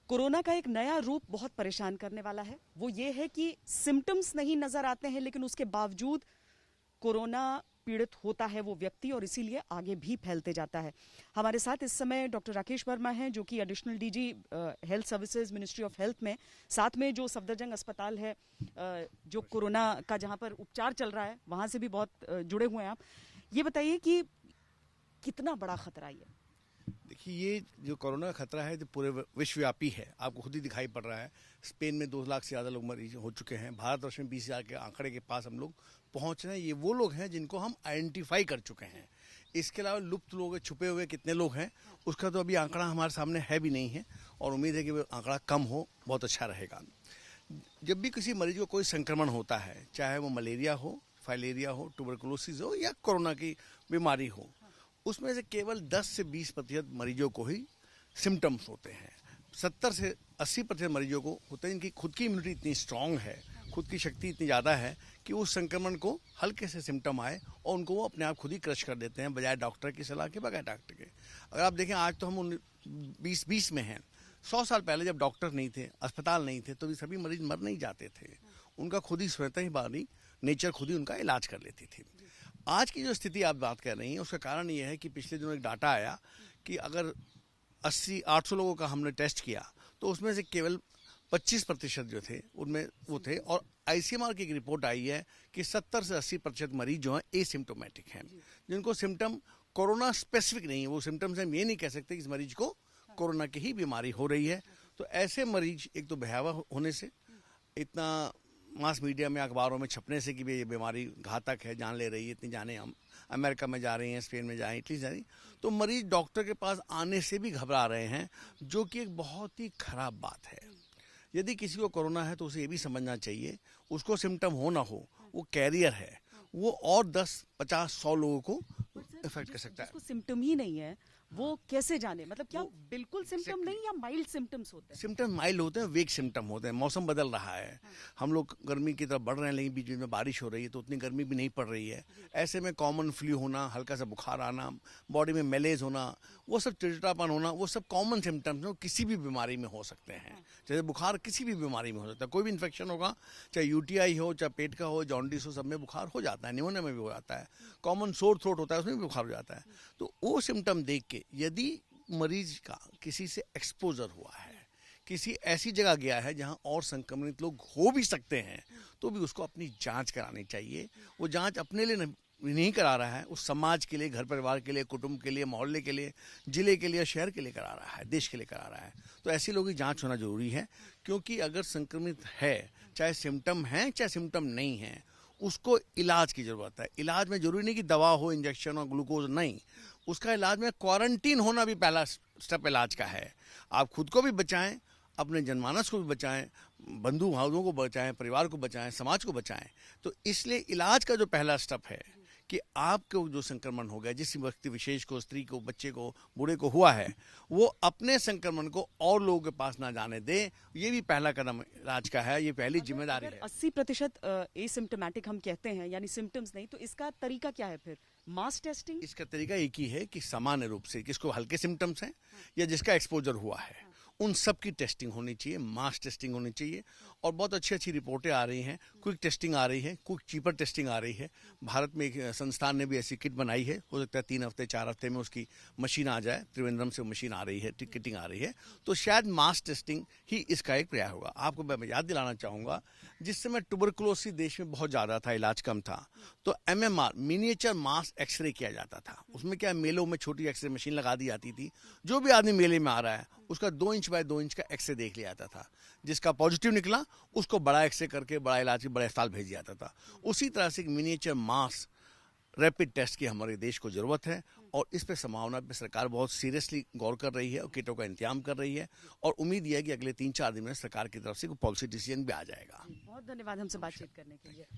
Corona का एक नया रूप बहुत परेशान करने वाला है। वो ये है कि सिम्टम्स नहीं नजर आते हैं, लेकिन उसके बावजूद कोरोना पीड़ित होता है वो व्यक्ति, और इसीलिए आगे भी फैलते जाता है। हमारे साथ इस समय डॉक्टर राकेश वर्मा हैं, जो कि additional DG health services, ministry of health में, साथ में जो सफदरजंग अस्पताल है जो कोरोना का जहां पर उपचार चल रहा है, वहां से भी बहुत जुड़े हुए हैं आप। ये बताइए कि कितना बड़ा खतरा ये? देखिए, ये जो कोरोना का खतरा है जो पूरे विश्वव्यापी है, आपको खुद ही दिखाई पड़ रहा है। स्पेन में 2 लाख से ज़्यादा लोग मरीज हो चुके हैं। भारतवर्ष में 20,000 के आंकड़े के पास हम लोग पहुंच रहे हैं। ये वो लोग हैं जिनको हम आइडेंटिफाई कर चुके हैं। इसके अलावा लुप्त लोग, छुपे हुए कितने लोग हैं, उसका तो अभी आंकड़ा हमारे सामने है भी नहीं है, और उम्मीद है कि वो आंकड़ा कम हो, बहुत अच्छा रहेगा। जब भी किसी मरीज को कोई संक्रमण होता है, चाहे वो मलेरिया हो, फाइलेरिया हो, ट्यूबरकुलोसिस हो या कोरोना की बीमारी हो, उसमें से केवल 10 से 20% मरीजों को ही सिम्टम्स होते हैं। 70 से 80% मरीजों को होते हैं जिनकी खुद की इम्यूनिटी इतनी स्ट्रांग है, खुद की शक्ति इतनी ज़्यादा है कि उस संक्रमण को हल्के से सिम्टम आए और उनको वो अपने आप खुद ही क्रश कर देते हैं, बजाय डॉक्टर की सलाह के, बगैर डॉक्टर के। अगर आप देखें, आज तो हम 2020 में हैं। 100 साल पहले जब डॉक्टर नहीं थे, अस्पताल नहीं थे, तो भी सभी मरीज मर नहीं जाते थे। उनका खुद ही स्वतः ही बारी नेचर खुद ही उनका इलाज कर लेती थी। आज की जो स्थिति आप बात कर रही हैं, उसका कारण ये है कि पिछले दिनों एक डाटा आया कि अगर 80-800 लोगों का हमने टेस्ट किया, तो उसमें से केवल 25% जो थे उनमें वो थे। और आईसीएमआर की एक रिपोर्ट आई है कि 70 से 80% मरीज जो हैं एसिम्टोमेटिक हैं, जिनको सिम्टम कोरोना स्पेसिफिक नहीं है। वो सिम्टम्स हम ये नहीं कह सकते कि इस मरीज को कोरोना की ही बीमारी हो रही है। तो ऐसे मरीज एक तो भयावह होने से, इतना मास मीडिया में, अखबारों में छपने से कि ये बीमारी घातक है, जान ले रही है, इतनी जाने हम अमेरिका में जा रही हैं, स्पेन में जा रही हैं, इटली जा रही, तो मरीज डॉक्टर के पास आने से भी घबरा रहे हैं, जो कि एक बहुत ही खराब बात है। यदि किसी को कोरोना है तो उसे ये भी समझना चाहिए, उसको सिम्टम हो ना हो, वो कैरियर है, वो और 10, 50, 100 लोगों को इफेक्ट कर सकता है। जिसको सिम्टम ही नहीं है वो कैसे जाने? मतलब क्या बिल्कुल सिम्टम नहीं, या माइल्ड सिम्टम्स होते हैं? सिम्टम माइल्ड होते हैं, वेग सिम्टम होते हैं। मौसम बदल रहा है, हम लोग गर्मी की तरफ बढ़ रहे हैं, लेकिन बीच में बारिश हो रही है तो उतनी गर्मी भी नहीं पड़ रही है। ऐसे में कॉमन फ्लू होना, हल्का सा बुखार आना, बॉडी में मैलेज होना, वो सब चिड़चिड़ापन होना, वो सब कॉमन सिम्टम्स हैं, किसी भी बीमारी में हो सकते हैं। जैसे बुखार किसी भी बीमारी में हो सकता है, कोई भी इन्फेक्शन होगा, चाहे यूटीआई हो, चाहे पेट का हो, जॉन्डिस हो, सब में बुखार हो जाता है। निमोनिया में भी हो जाता है, कॉमन सोर थ्रोट होता है, उसमें भी बुखार हो जाता है। तो वो सिम्टम देख के यदि मरीज का किसी से एक्सपोजर हुआ है, किसी ऐसी जगह गया है जहां और संक्रमित लोग हो भी सकते हैं, तो भी उसको अपनी जांच करानी चाहिए। वो जांच अपने लिए नहीं करा रहा है, उस समाज के लिए, घर परिवार के लिए, कुटुंब के लिए, मोहल्ले के लिए, जिले के लिए, शहर के लिए करा रहा है, देश के लिए करा रहा है। तो ऐसे लोगों की जांच होना जरूरी है, क्योंकि अगर संक्रमित है, चाहे सिम्टम है चाहे सिम्टम नहीं है, उसको इलाज की जरूरत है। इलाज में जरूरी नहीं कि दवा हो, इंजेक्शन और ग्लूकोज, नहीं। उसका इलाज में क्वारंटीन होना भी पहला स्टेप इलाज का है। आप खुद को भी बचाएं, अपने जनमानस को भी बचाएं, बंधु भाइयों को बचाएं, परिवार को बचाएं, समाज को बचाएं। तो इसलिए इलाज का जो पहला स्टेप है कि आपको जो संक्रमण हो गया, जिस व्यक्ति विशेष को, स्त्री को, बच्चे को, बूढ़े को हुआ है, वो अपने संक्रमण को और लोगों के पास ना जाने दे। ये भी पहला कदम इलाज का है, ये पहली जिम्मेदारी है। 80% एसिम्टोमेटिक हम कहते हैं, यानी सिम्टम्स नहीं, तो इसका तरीका क्या है फिर? Mass testing? इसका तरीका एक ही है कि सामान्य रूप से किसको हल्के सिम्टम्स हैं या जिसका एक्सपोजर हुआ है, उन सब की टेस्टिंग होनी चाहिए, मास टेस्टिंग होनी चाहिए। और बहुत अच्छी अच्छी रिपोर्टें आ रही हैं, क्विक टेस्टिंग आ रही है, क्विक चीपर टेस्टिंग आ रही है। भारत में एक संस्थान ने भी ऐसी किट बनाई है, हो सकता है 3 हफ्ते 4 हफ्ते में उसकी मशीन आ जाए। त्रिवेंद्रम से मशीन आ रही है, किटिंग आ रही है, तो शायद मास टेस्टिंग ही इसका एक प्रयास होगा। आपको मैं याद दिलाना चाहूँगा, जिस समय ट्यूबरकुलोसिस देश में बहुत ज़्यादा था, इलाज कम था, तो MMR, मिनिएचर मास एक्सरे किया जाता था। उसमें क्या, मेलों में छोटी एक्सरे मशीन लगा दी जाती थी, जो भी आदमी मेले में आ रहा है उसका 2 इंच बाय 2 इंच का एक्सरे देख लिया जाता था। जिसका पॉजिटिव निकला उसको बड़ा एक्सरे करके बड़ा इलाज के बड़े अस्पताल भेज दिया जाता था। उसी तरह से एक मिनिएचर मास रैपिड टेस्ट की हमारे देश को जरूरत है, और इस पे संभावना पे सरकार बहुत सीरियसली गौर कर रही है और किटों का इंतजाम कर रही है। और उम्मीद यह है कि अगले 3-4 दिन में सरकार की तरफ से कोई पॉलिसी डिसीजन भी आ जाएगा। बहुत धन्यवाद हमसे बातचीत करने के लिए।